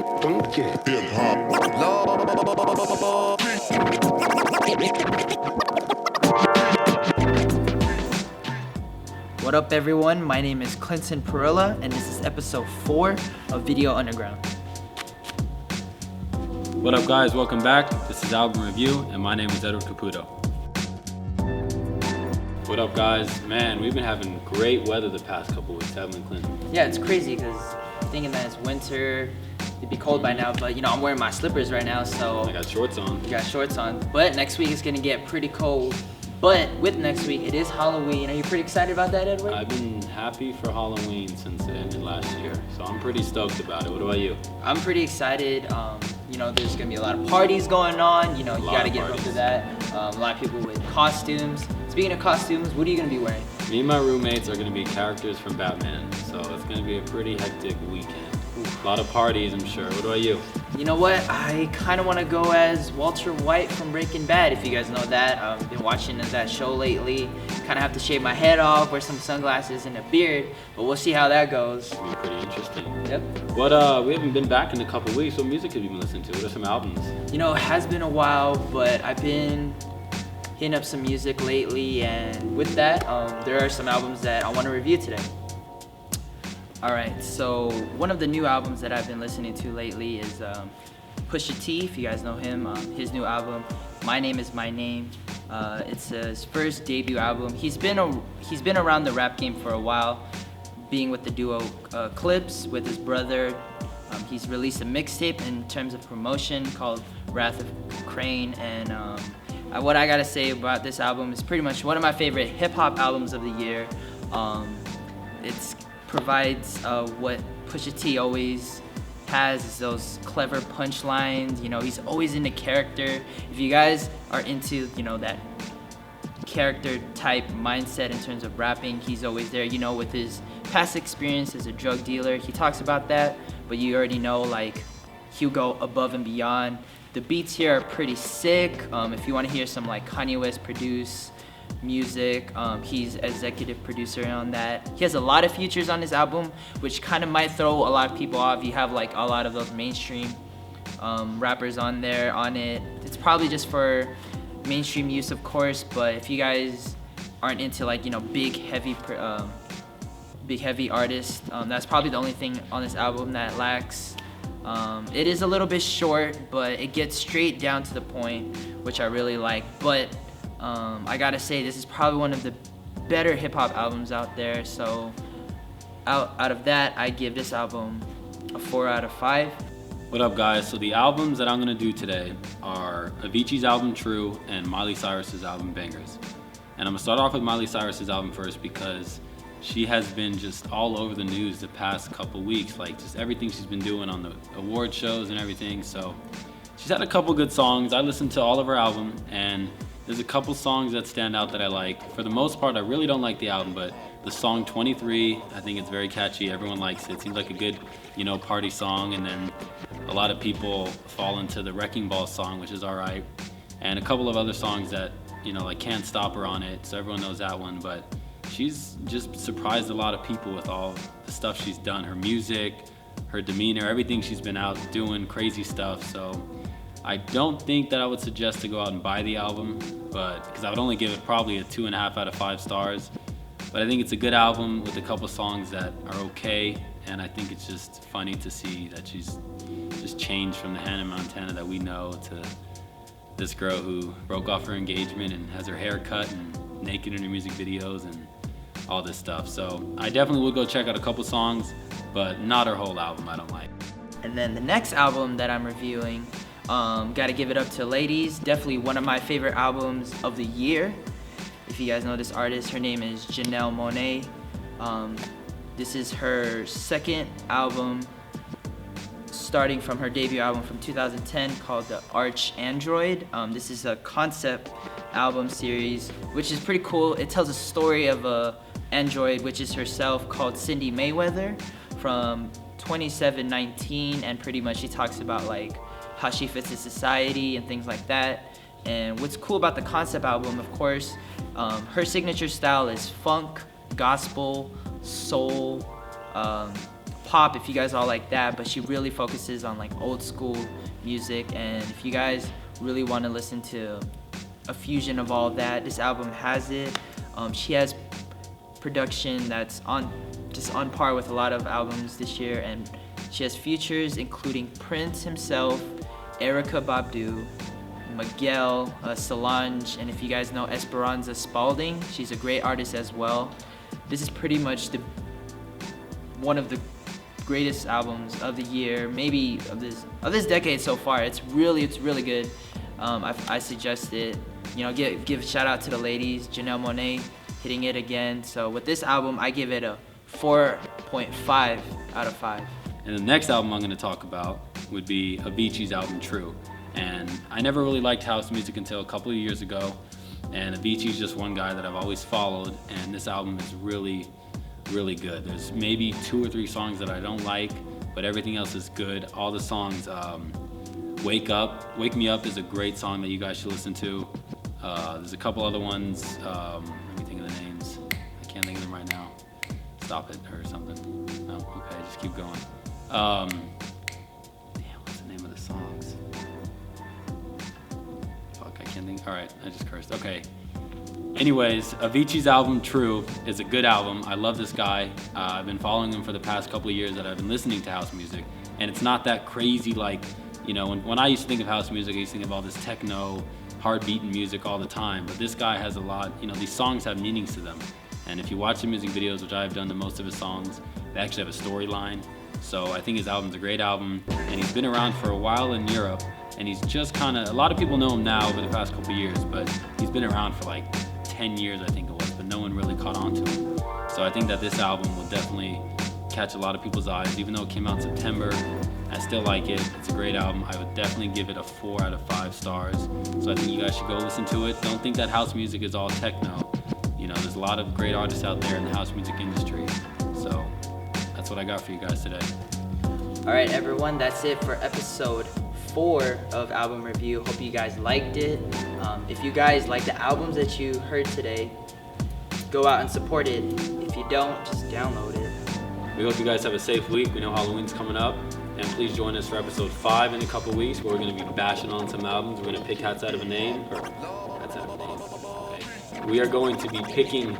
funky. Hip hop. What up everyone, my name is Clinton Perilla and this is episode 4 of Video Underground. What up guys, welcome back. This is Album Review and my name is Edward Caputo. What up guys, man, we've been having great weather the past couple weeks, haven't we, Clinton? Yeah, it's crazy because thinking that it's winter, it'd be cold by now, but I'm wearing my slippers right now, so I got shorts on. You got shorts on, but next week it's gonna get pretty cold. But with next week, it is Halloween. Are you pretty excited about that, Edward? I've been happy for Halloween since it ended last year, so I'm pretty stoked about it. What about you? I'm pretty excited. There's gonna be a lot of parties going on. You gotta get up to that. A lot of people with costumes. Speaking of costumes, what are you gonna be wearing? Me and my roommates are gonna be characters from Batman, so it's gonna be a pretty hectic weekend. A lot of parties, I'm sure. What about you? You know what? I kind of want to go as Walter White from Breaking Bad, if you guys know that. I've been watching that show lately. Kind of have to shave my head off, wear some sunglasses and a beard, but we'll see how that goes. It's gonna be pretty interesting. Yep. We haven't been back in a couple weeks. What music have you been listening to? What are some albums? It has been a while, but I've been hitting up some music lately, and with that, there are some albums that I want to review today. Alright, so one of the new albums that I've been listening to lately is Pusha T, if you guys know him. His new album, My Name Is My Name. It's his first debut album. He's been around the rap game for a while, being with the duo Clips with his brother. He's released a mixtape in terms of promotion called Wrath of Crane, and what I gotta say about this album is pretty much one of my favorite hip-hop albums of the year. It's provides what Pusha T always has, is those clever punchlines. He's always into character. If you guys are into that character type mindset in terms of rapping, he's always there. With his past experience as a drug dealer, he talks about that, but you already know he'll go above and beyond. The beats here are pretty sick. If you want to hear some Kanye West produce music, he's executive producer on that. He has a lot of features on this album, which kind of might throw a lot of people off. You have a lot of those mainstream rappers on it. It's probably just for mainstream use, of course, but if you guys aren't into big heavy artists, that's probably the only thing on this album that lacks. It is a little bit short, but it gets straight down to the point, which I really like. But I gotta say, this is probably one of the better hip-hop albums out there, so out of that, I give this album a 4 out of 5. What up guys? So the albums that I'm gonna do today are Avicii's album True and Miley Cyrus's album Bangers. And I'm gonna start off with Miley Cyrus's album first because she has been just all over the news the past couple weeks, just everything she's been doing on the award shows and everything. So she's had a couple good songs. I listened to all of her album, and there's a couple songs that stand out that I like. For the most part, I really don't like the album, but the song 23, I think it's very catchy. Everyone likes it. It seems like a good, party song. And then a lot of people fall into the Wrecking Ball song, which is all right. And a couple of other songs that, Can't Stop Her on it, so everyone knows that one. But she's just surprised a lot of people with all the stuff she's done. Her music, her demeanor, everything she's been out doing, crazy stuff. So I don't think that I would suggest to go out and buy the album, because I would only give it probably a 2.5 out of 5 stars. But I think it's a good album with a couple songs that are okay, and I think it's just funny to see that she's just changed from the Hannah Montana that we know to this girl who broke off her engagement and has her hair cut and naked in her music videos and all this stuff. So I definitely would go check out a couple songs, but not her whole album I don't like. And then the next album that I'm reviewing, gotta give it up to Ladies. Definitely one of my favorite albums of the year. If you guys know this artist, her name is Janelle Monae. This is her second album, starting from her debut album from 2010 called The Arch Android. This is a concept album series, which is pretty cool. It tells a story of a android, which is herself, called Cindy Mayweather, from 2719, and pretty much she talks about how she fits in society and things like that. And what's cool about the concept album, of course, her signature style is funk, gospel, soul, pop if you guys all like that, but she really focuses on like old school music. And if you guys really want to listen to a fusion of all of that, this album has it. She has production that's just on par with a lot of albums this year, and she has features including Prince himself, Erykah Badu, Miguel, Solange, and if you guys know Esperanza Spalding, she's a great artist as well. This is pretty much one of the greatest albums of the year, maybe of this decade so far. It's really good. I suggest it. Give a shout out to the ladies, Janelle Monae hitting it again. So with this album, I give it a 4.5 out of 5. And the next album I'm going to talk about would be Avicii's album True. And I never really liked house music until a couple of years ago. And Avicii's just one guy that I've always followed. And this album is really good. There's maybe 2 or 3 songs that I don't like, but everything else is good. All the songs, Wake Me Up is a great song that you guys should listen to. There's a couple other ones. Let me think of the names. I can't think of them right now. Stop It or something. No, okay, just keep going. Damn, what's the name of the songs? Fuck, I can't think. All right, I just cursed. Okay. Anyways, Avicii's album True is a good album. I love this guy. I've been following him for the past couple of years that I've been listening to house music, and it's not that crazy like, when I used to think of house music, I used to think of all this techno, hard-beating music all the time, but this guy has a lot, these songs have meanings to them. And if you watch the music videos, which I've done to most of his songs, they actually have a storyline. So I think his album's a great album, and he's been around for a while in Europe, and he's just a lot of people know him now over the past couple of years, but he's been around for like 10 years, I think it was, but no one really caught on to him. So I think that this album will definitely catch a lot of people's eyes. Even though it came out in September, I still like it. It's a great album. I would definitely give it a 4 out of 5 stars. So I think you guys should go listen to it. Don't think that house music is all techno. There's a lot of great artists out there in the house music industry. So that's what I got for you guys today. All right, everyone, that's it for episode 4 of Album Review. Hope you guys liked it. If you guys like the albums that you heard today, go out and support it. If you don't, just download it. We hope you guys have a safe week. We know Halloween's coming up. And please join us for episode 5 in a couple weeks, where we're going to be bashing on some albums. We're going to pick hats out of a name. Hats out of a name. Okay. We are going to be picking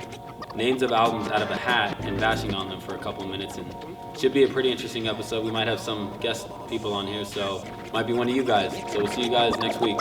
names of albums out of a hat and bashing on them for a couple minutes. And it should be a pretty interesting episode. We might have some guest people on here, so it might be one of you guys. So we'll see you guys next week.